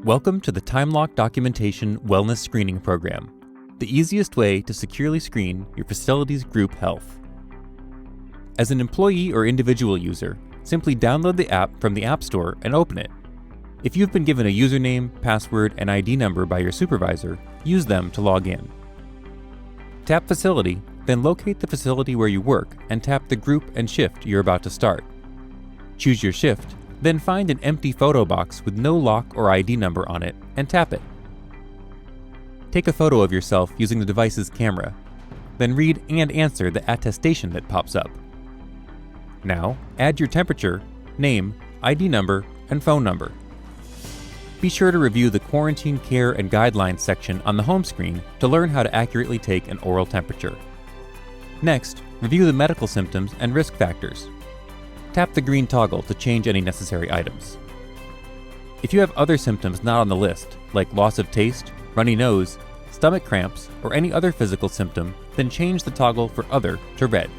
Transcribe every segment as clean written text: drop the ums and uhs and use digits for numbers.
Welcome to the TimeLock Documentation Wellness Screening Program, the easiest way to securely screen your facility's group health. As an employee or individual user, simply download the app from the App Store and open it. If you've been given a username, password, and ID number by your supervisor, use them to log in. Tap Facility, then locate the facility where you work and tap the group and shift you're about to start. Choose your shift, then find an empty photo box with no lock or ID number on it and tap it. Take a photo of yourself using the device's camera, then read and answer the attestation that pops up. Now, add your temperature, name, ID number, and phone number. Be sure to review the Quarantine Care and Guidelines section on the home screen to learn how to accurately take an oral temperature. Next, review the medical symptoms and risk factors. Tap the green toggle to change any necessary items. If you have other symptoms not on the list, like loss of taste, runny nose, stomach cramps, or any other physical symptom, then change the toggle for Other to Red.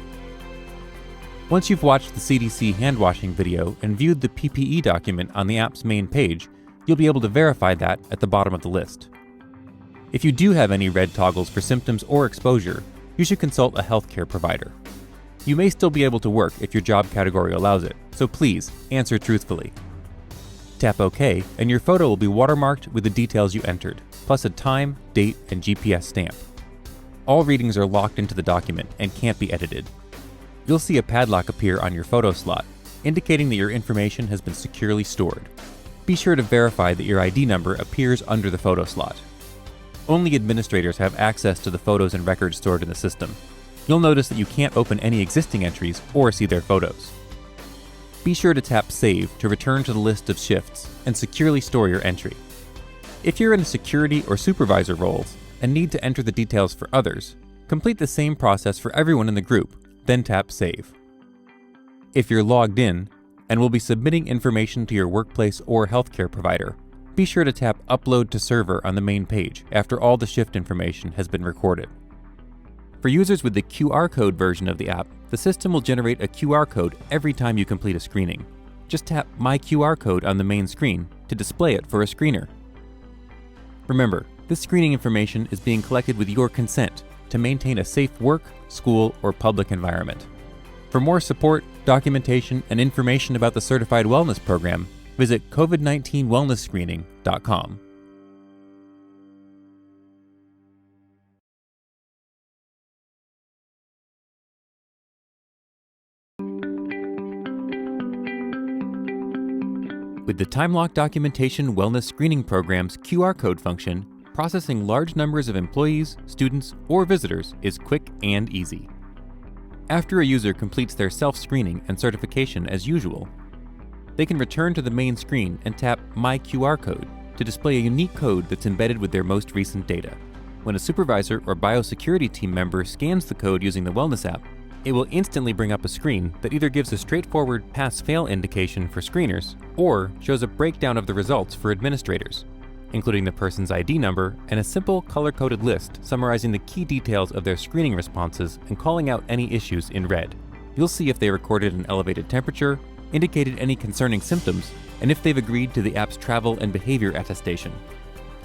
Once you've watched the CDC hand-washing video and viewed the PPE document on the app's main page, you'll be able to verify that at the bottom of the list. If you do have any red toggles for symptoms or exposure, you should consult a healthcare provider. You may still be able to work if your job category allows it, so please answer truthfully. Tap OK, and your photo will be watermarked with the details you entered, plus a time, date, and GPS stamp. All readings are locked into the document and can't be edited. You'll see a padlock appear on your photo slot, indicating that your information has been securely stored. Be sure to verify that your ID number appears under the photo slot. Only administrators have access to the photos and records stored in the system. You'll notice that you can't open any existing entries or see their photos. Be sure to tap Save to return to the list of shifts and securely store your entry. If you're in security or supervisor roles and need to enter the details for others, complete the same process for everyone in the group, then tap Save. If you're logged in and will be submitting information to your workplace or healthcare provider, be sure to tap Upload to Server on the main page after all the shift information has been recorded. For users with the QR code version of the app, the system will generate a QR code every time you complete a screening. Just tap My QR Code on the main screen to display it for a screener. Remember, this screening information is being collected with your consent to maintain a safe work, school, or public environment. For more support, documentation, and information about the Certified Wellness Program, visit COVID-19wellnessscreening.com. With the TimeLock Documentation Wellness Screening Program's QR code function, processing large numbers of employees, students, or visitors is quick and easy. After a user completes their self-screening and certification as usual, they can return to the main screen and tap My QR Code to display a unique code that's embedded with their most recent data. When a supervisor or biosecurity team member scans the code using the Wellness app, it will instantly bring up a screen that either gives a straightforward pass-fail indication for screeners or shows a breakdown of the results for administrators, including the person's ID number and a simple color-coded list summarizing the key details of their screening responses and calling out any issues in red. You'll see if they recorded an elevated temperature, indicated any concerning symptoms, and if they've agreed to the app's travel and behavior attestation.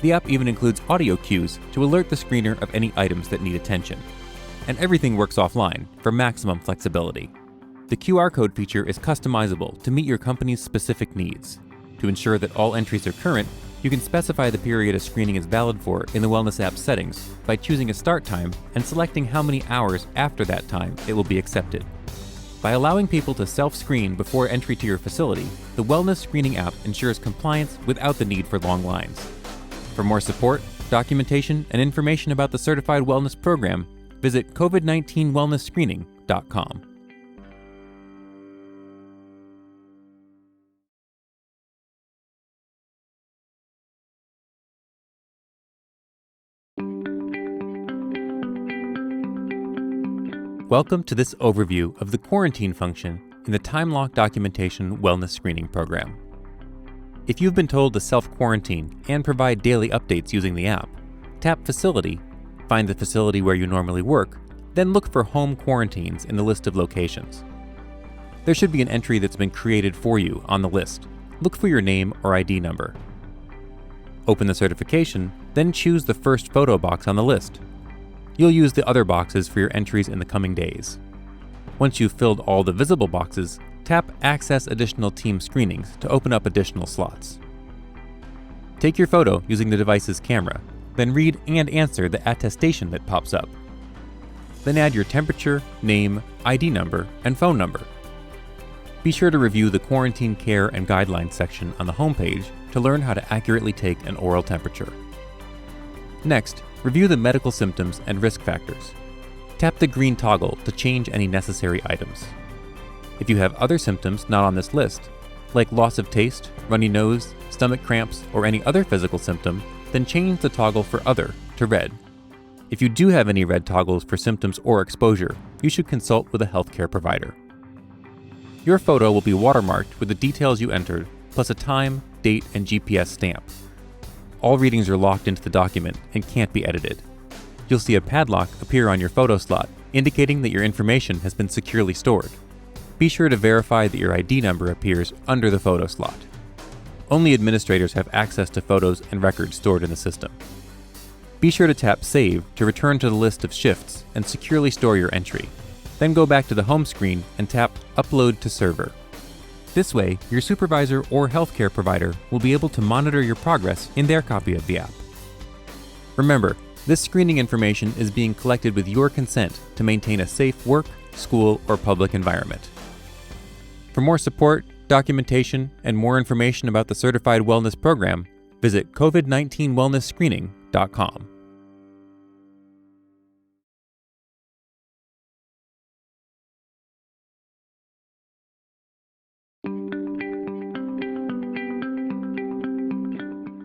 The app even includes audio cues to alert the screener of any items that need attention. And everything works offline for maximum flexibility. The QR code feature is customizable to meet your company's specific needs. To ensure that all entries are current, you can specify the period a screening is valid for in the Wellness app settings by choosing a start time and selecting how many hours after that time it will be accepted. By allowing people to self-screen before entry to your facility, the Wellness Screening app ensures compliance without the need for long lines. For more support, documentation, and information about the Certified Wellness Program, visit COVID-19wellnessscreening.com. Welcome to this overview of the quarantine function in the TimeLock Documentation Wellness Screening Program. If you've been told to self-quarantine and provide daily updates using the app, tap Facility, find the facility where you normally work, then look for Home Quarantines in the list of locations. There should be an entry that's been created for you on the list. Look for your name or ID number. Open the certification, then choose the first photo box on the list. You'll use the other boxes for your entries in the coming days. Once you've filled all the visible boxes, tap Access Additional Team Screenings to open up additional slots. Take your photo using the device's camera, then read and answer the attestation that pops up. Then add your temperature, name, ID number, and phone number. Be sure to review the Quarantine Care and Guidelines section on the homepage to learn how to accurately take an oral temperature. Next, review the medical symptoms and risk factors. Tap the green toggle to change any necessary items. If you have other symptoms not on this list, like loss of taste, runny nose, stomach cramps, or any other physical symptom, then change the toggle for Other to red. If you do have any red toggles for symptoms or exposure, you should consult with a healthcare provider. Your photo will be watermarked with the details you entered, plus a time, date, and GPS stamp. All readings are locked into the document and can't be edited. You'll see a padlock appear on your photo slot, indicating that your information has been securely stored. Be sure to verify that your ID number appears under the photo slot. Only administrators have access to photos and records stored in the system. Be sure to tap Save to return to the list of shifts and securely store your entry. Then go back to the home screen and tap Upload to Server. This way, your supervisor or healthcare provider will be able to monitor your progress in their copy of the app. Remember, this screening information is being collected with your consent to maintain a safe work, school, or public environment. For more support, documentation, and more information about the Certified Wellness Program, visit covid19wellnessscreening.com.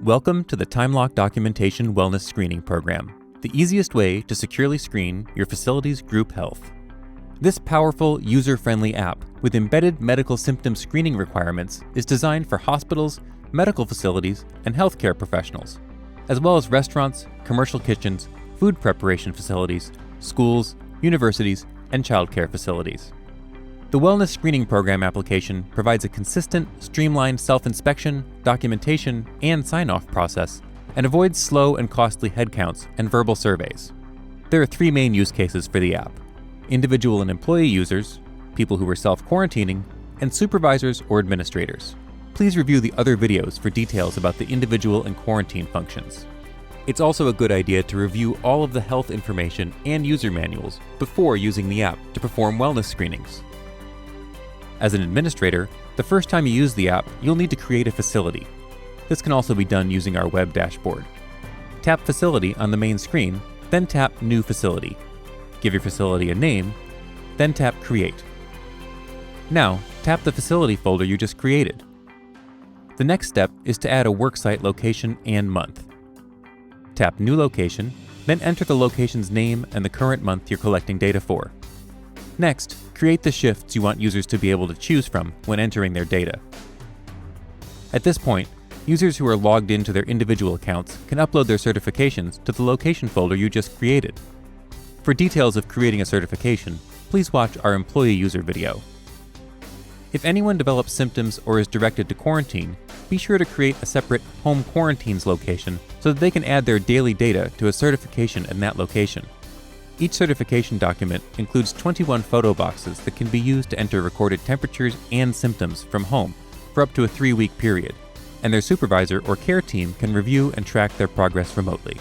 Welcome to the TimeLock Documentation Wellness Screening Program, the easiest way to securely screen your facility's group health. This powerful, user-friendly app with embedded medical symptom screening requirements is designed for hospitals, medical facilities, and healthcare professionals, as well as restaurants, commercial kitchens, food preparation facilities, schools, universities, and childcare facilities. The Wellness Screening Program application provides a consistent, streamlined self-inspection, documentation, and sign-off process, and avoids slow and costly headcounts and verbal surveys. There are 3 main use cases for the app: individual and employee users, people who are self-quarantining, and supervisors or administrators. Please review the other videos for details about the individual and quarantine functions. It's also a good idea to review all of the health information and user manuals before using the app to perform wellness screenings. As an administrator, the first time you use the app, you'll need to create a facility. This can also be done using our web dashboard. Tap Facility on the main screen, then tap New Facility. Give your facility a name, then tap Create. Now, tap the facility folder you just created. The next step is to add a worksite location and month. Tap New Location, then enter the location's name and the current month you're collecting data for. Next, create the shifts you want users to be able to choose from when entering their data. At this point, users who are logged into their individual accounts can upload their certifications to the location folder you just created. For details of creating a certification, please watch our employee user video. If anyone develops symptoms or is directed to quarantine, be sure to create a separate Home Quarantines location so that they can add their daily data to a certification in that location. Each certification document includes 21 photo boxes that can be used to enter recorded temperatures and symptoms from home for up to a 3-week period, and their supervisor or care team can review and track their progress remotely.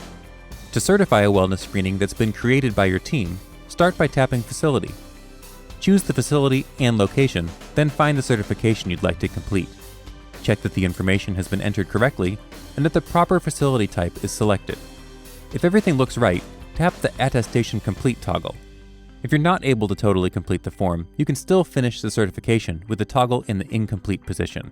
To certify a wellness screening that's been created by your team, start by tapping Facility. Choose the facility and location, then find the certification you'd like to complete. Check that the information has been entered correctly and that the proper facility type is selected. If everything looks right, tap the Attestation Complete toggle. If you're not able to totally complete the form, you can still finish the certification with the toggle in the incomplete position.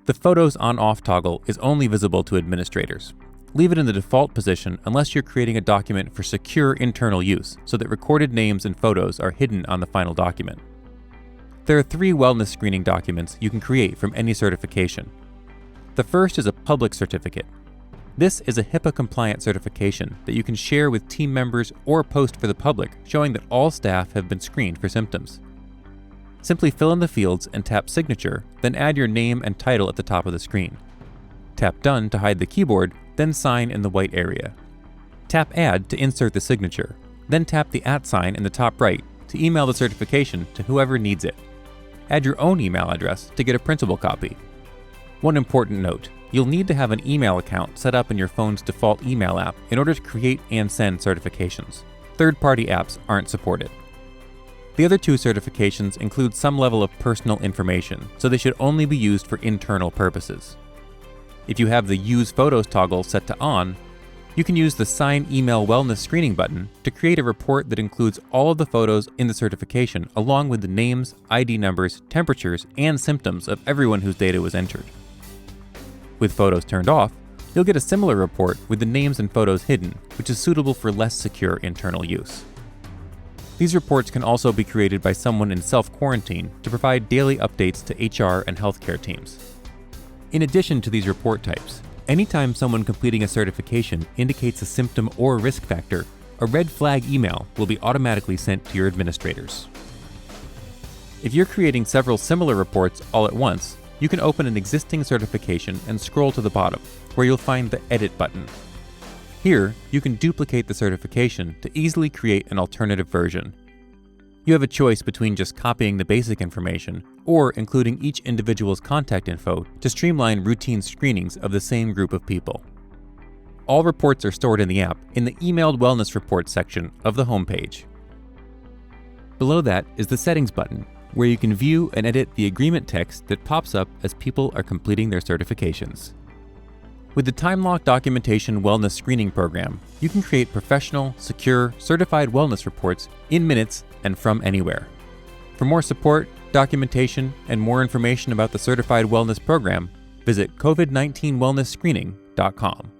The Photos On/Off toggle is only visible to administrators. Leave it in the default position unless you're creating a document for secure internal use so that recorded names and photos are hidden on the final document. There are 3 wellness screening documents you can create from any certification. The first is a public certificate. This is a HIPAA-compliant certification that you can share with team members or post for the public, showing that all staff have been screened for symptoms. Simply fill in the fields and tap Signature, then add your name and title at the top of the screen. Tap Done to hide the keyboard, then Sign in the white area. Tap Add to insert the signature, then tap the @ sign in the top right to email the certification to whoever needs it. Add your own email address to get a printable copy. One important note, you'll need to have an email account set up in your phone's default email app in order to create and send certifications. Third-party apps aren't supported. The other two certifications include some level of personal information, so they should only be used for internal purposes. If you have the Use Photos toggle set to On, you can use the Sign Email Wellness Screening button to create a report that includes all of the photos in the certification, along with the names, ID numbers, temperatures, and symptoms of everyone whose data was entered. With photos turned off, you'll get a similar report with the names and photos hidden, which is suitable for less secure internal use. These reports can also be created by someone in self-quarantine to provide daily updates to HR and healthcare teams. In addition to these report types, anytime someone completing a certification indicates a symptom or risk factor, a red flag email will be automatically sent to your administrators. If you're creating several similar reports all at once, you can open an existing certification and scroll to the bottom, where you'll find the Edit button. Here, you can duplicate the certification to easily create an alternative version. You have a choice between just copying the basic information or including each individual's contact info to streamline routine screenings of the same group of people. All reports are stored in the app in the Emailed Wellness Reports section of the homepage. Below that is the Settings button, where you can view and edit the agreement text that pops up as people are completing their certifications. With the time-lock documentation wellness screening program, you can create professional, secure, certified wellness reports in minutes and from anywhere. For more support, documentation, and more information about the Certified Wellness Program, visit covid19wellnessscreening.com.